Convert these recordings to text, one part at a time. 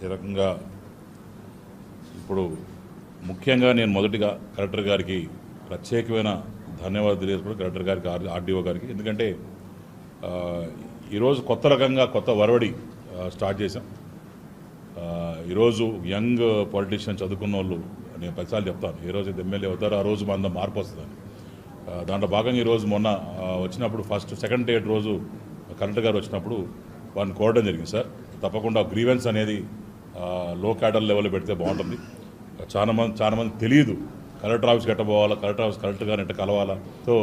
ఈ రకంగా ఇప్పుడు ముఖ్యంగా నేను మొదటిగా కలెక్టర్ గారికి ప్రత్యేకమైన ధన్యవాదాలు తెలియజేసుకోవడం, కలెక్టర్ గారికి, ఆర్డీఓ గారికి. ఎందుకంటే ఈరోజు కొత్త రకంగా కొత్త వరవడి స్టార్ట్ చేశాం. ఈరోజు యంగ్ పొలిటీషియన్ చదువుకున్న వాళ్ళు నేను పదిసార్లు చెప్తాను, ఏ రోజు అయితే ఎమ్మెల్యే అవుతారో ఆ రోజు మన మార్పు వస్తుందని. దాంట్లో భాగంగా ఈరోజు మొన్న వచ్చినప్పుడు ఫస్ట్ సెకండ్ డేట్ రోజు కలెక్టర్ గారు వచ్చినప్పుడు వారిని కోరడం జరిగింది. సార్ తప్పకుండా గ్రీవెన్స్ అనేది లో క్యాడర్ లెవెల్లో పెడితే బాగుంటుంది. చాలా మంది తెలియదు కలెక్టర్ ఆఫీస్కి ఎట్ట పోవాలా, కలెక్టర్ గారిని ఎట్ట కలవాలా. సో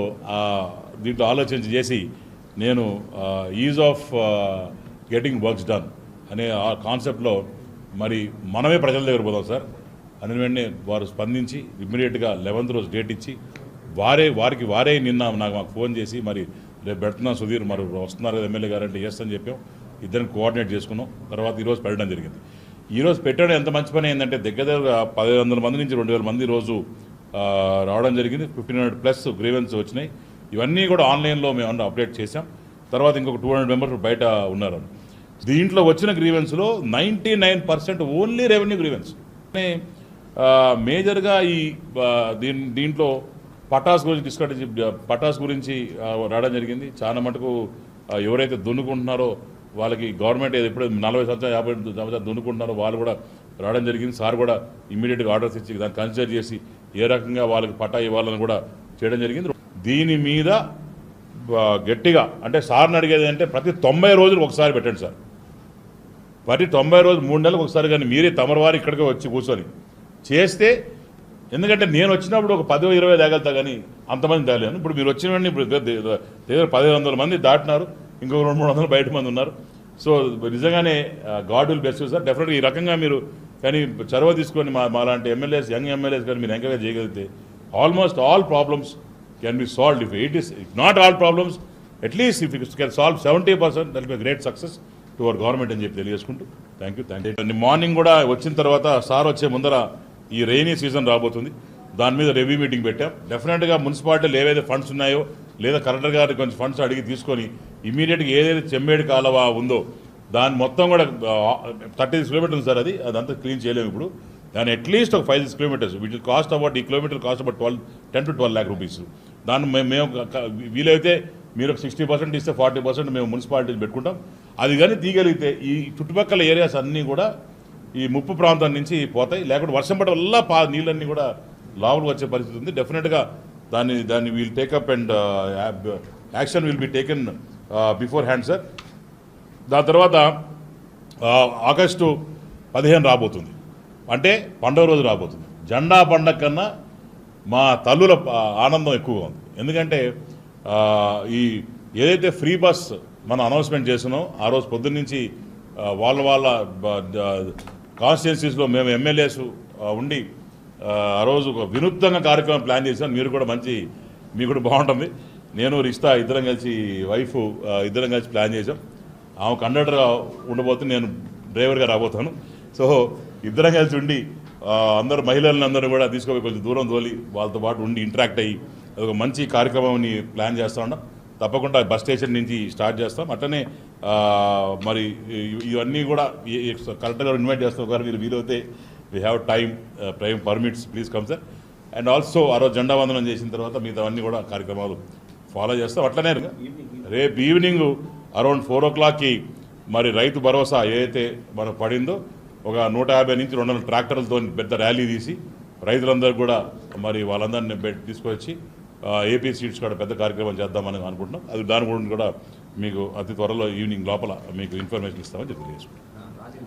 దీంట్లో ఆలోచించి చేసి నేను is of getting works done అనే ఆ కాన్సెప్ట్లో మరి మనమే ప్రజల దగ్గర పోదాం సార్ అని వెంటనే వారు స్పందించి ఇమ్మీడియట్గా 11th రోజు డేట్ ఇచ్చి వారే నిన్న మాకు ఫోన్ చేసి మరి రేపు పెడుతున్నాం సుధీర్, మరి వస్తున్నారు కదా ఎమ్మెల్యే గారు అంటే ఎస్ అని చెప్పాం. ఇద్దరిని కోఆర్డినేట్ చేసుకున్నాం. తర్వాత ఈరోజు పెట్టడం జరిగింది. ఈరోజు పెట్టడం ఎంత మంచి పని ఏంటంటే దగ్గర 1500 మంది నుంచి 2000 మంది రోజు రావడం జరిగింది. 1500+ గ్రీవెన్స్ వచ్చినాయి. ఇవన్నీ కూడా ఆన్లైన్లో మేము అప్డేట్ చేసాం. తర్వాత ఇంకొక 200 మెంబర్స్ బయట ఉన్నారు. దీంట్లో వచ్చిన గ్రీవెన్స్లో 99% ఓన్లీ రెవెన్యూ గ్రీవెన్స్. మేజర్గా ఈ దీంట్లో పటాస్ గురించి పటాస్ గురించి రావడం జరిగింది. చాలా మటుకు ఎవరైతే దున్నుకుంటున్నారో వాళ్ళకి గవర్నమెంట్ ఎప్పుడు 40 సంవత్సరాలు 50 సంవత్సరాలు దున్నుకుంటున్నారో వాళ్ళు కూడా రావడం జరిగింది. సార్ కూడా ఇమ్మీడియట్గా ఆర్డర్స్ ఇచ్చి దాన్ని కన్సిడర్ చేసి ఏ రకంగా వాళ్ళకి పట్టా ఇవ్వాలని కూడా చేయడం జరిగింది. దీని మీద గట్టిగా అంటే సార్ని అడిగేది అంటే ప్రతి 90 రోజులకు ఒకసారి పెట్టండి సార్. ప్రతి 90 రోజులు 3 నెలలకు ఒకసారి కానీ మీరే తమరవారు ఇక్కడికి వచ్చి కూర్చొని చేస్తే, ఎందుకంటే నేను వచ్చినప్పుడు ఒక 10-20 తేగలుగుతా కానీ అంతమంది తేలేను. ఇప్పుడు మీరు వచ్చిన వెంటనే ఇప్పుడు దగ్గర 1500 మంది దాటినారు, ఇంకొక 200-300 బయట మంది ఉన్నారు. సో నిజంగానే God will bless you sir. డెఫినెట్గా ఈ రకంగా మీరు కానీ చొరవ తీసుకొని మాలాంటి ఎమ్మెల్యేస్, యంగ్ ఎమ్మెల్యేస్ కానీ మీరు ఎంకరేజ్ చేయగలిగితే almost all problems can be solved. If not all problems, at least if it can solve 70%, that be great success to our government అని చెప్పి తెలియజేసుకుంటూ థ్యాంక్ యూ. మార్నింగ్ కూడా వచ్చిన తర్వాత సార్ వచ్చే ముందర ఈ రెయినీ సీజన్ రాబోతుంది, దాని మీద రివ్యూ మీటింగ్ పెట్టాం. డెఫినెట్గా మున్సిపాలిటీలు ఏవైతే ఫండ్స్ ఉన్నాయో లేదా కలెక్టర్ గారికి కొంచెం ఫండ్స్ అడిగి తీసుకొని ఇమీడియట్గా ఏదైతే చెంబేడు కాలువ ఉందో దాన్ని మొత్తం కూడా 36 కిలోమీటర్లు సార్, అదంతా క్లీన్ చేయలేము ఇప్పుడు. దాన్ని అట్లీస్ట్ ఒక 5-6 కిలోమీటర్స్ వీటి కాస్ట్ అబౌట్, ఈ kilometre cost about 10 to 12 lakh rupees. దాన్ని మేము వీలైతే మీరు ఒక 60% ఇస్తే 40% మేము మున్సిపాలిటీలు పెట్టుకుంటాం. అది కానీ తీయగలిగితే ఈ చుట్టుపక్కల ఏరియాస్ అన్నీ కూడా ఈ ముప్పు ప్రాంతం నుంచి పోతాయి. లేకుంటే వర్షం పడడం వల్ల నీళ్ళన్నీ కూడా లోపలికి వచ్చే పరిస్థితి ఉంది. డెఫినెట్గా దాన్ని will take up and action will be taken beforehand sir. దాని తర్వాత ఆగస్టు 15 రాబోతుంది, అంటే పండుగ రోజు రాబోతుంది. జెండా పండగ కన్నా మా తల్లుల ఆనందం ఎక్కువగా ఉంది. ఎందుకంటే ఈ ఏదైతే ఫ్రీ బస్ మనం అనౌన్స్మెంట్ చేసినామో ఆ రోజు పొద్దున్నుంచి వాళ్ళ కాన్స్టిట్యున్సీస్లో మేము ఎమ్మెల్యేస్ ఉండి ఆ రోజు ఒక వినూత్నంగా కార్యక్రమం ప్లాన్ చేశాను. మీకు కూడా బాగుంటుంది. నేను రిష్తా ఇద్దరం కలిసి వైఫ్ ఇద్దరం కలిసి ప్లాన్ చేశాం. ఆమె కండక్టర్గా ఉండబోతుంది, నేను డ్రైవర్గా రాబోతాను. సో ఇద్దరం కలిసి ఉండి అందరు మహిళలందరూ కూడా తీసుకుపోయి కొంచెం దూరం తోలి వాళ్ళతో పాటు ఉండి ఇంటరాక్ట్ అయ్యి అదొక మంచి కార్యక్రమాన్ని ప్లాన్ చేస్తూ ఉన్నాం. తప్పకుండా బస్ స్టేషన్ నుంచి స్టార్ట్ చేస్తాం. అట్లనే మరి ఇవన్నీ కూడా కరెక్ట్గా ఇన్వైట్ చేస్తాం గారు. మీరు వీలైతే we have time permits, please come sir. And also ఆ రోజు జెండా వందనం చేసిన తర్వాత మిగతావన్నీ కూడా కార్యక్రమాలు ఫాలో చేస్తాం. అట్లనే రేపు ఈవినింగ్ అరౌండ్ 4 o'clockకి మరి రైతు భరోసా ఏదైతే మనకు పడిందో ఒక 150 నుంచి 200 ట్రాక్టర్లతో పెద్ద ర్యాలీ తీసి రైతులందరూ కూడా మరి వాళ్ళందరినీ తీసుకొచ్చి ఏపీ సీట్స్ కూడా పెద్ద కార్యక్రమం చేద్దామని అనుకుంటున్నాం. అది దాని గురించి కూడా మీకు అతి త్వరలో ఈవినింగ్ లోపల మీకు ఇన్ఫర్మేషన్ ఇస్తామని తెలియజేసుకుంటాం.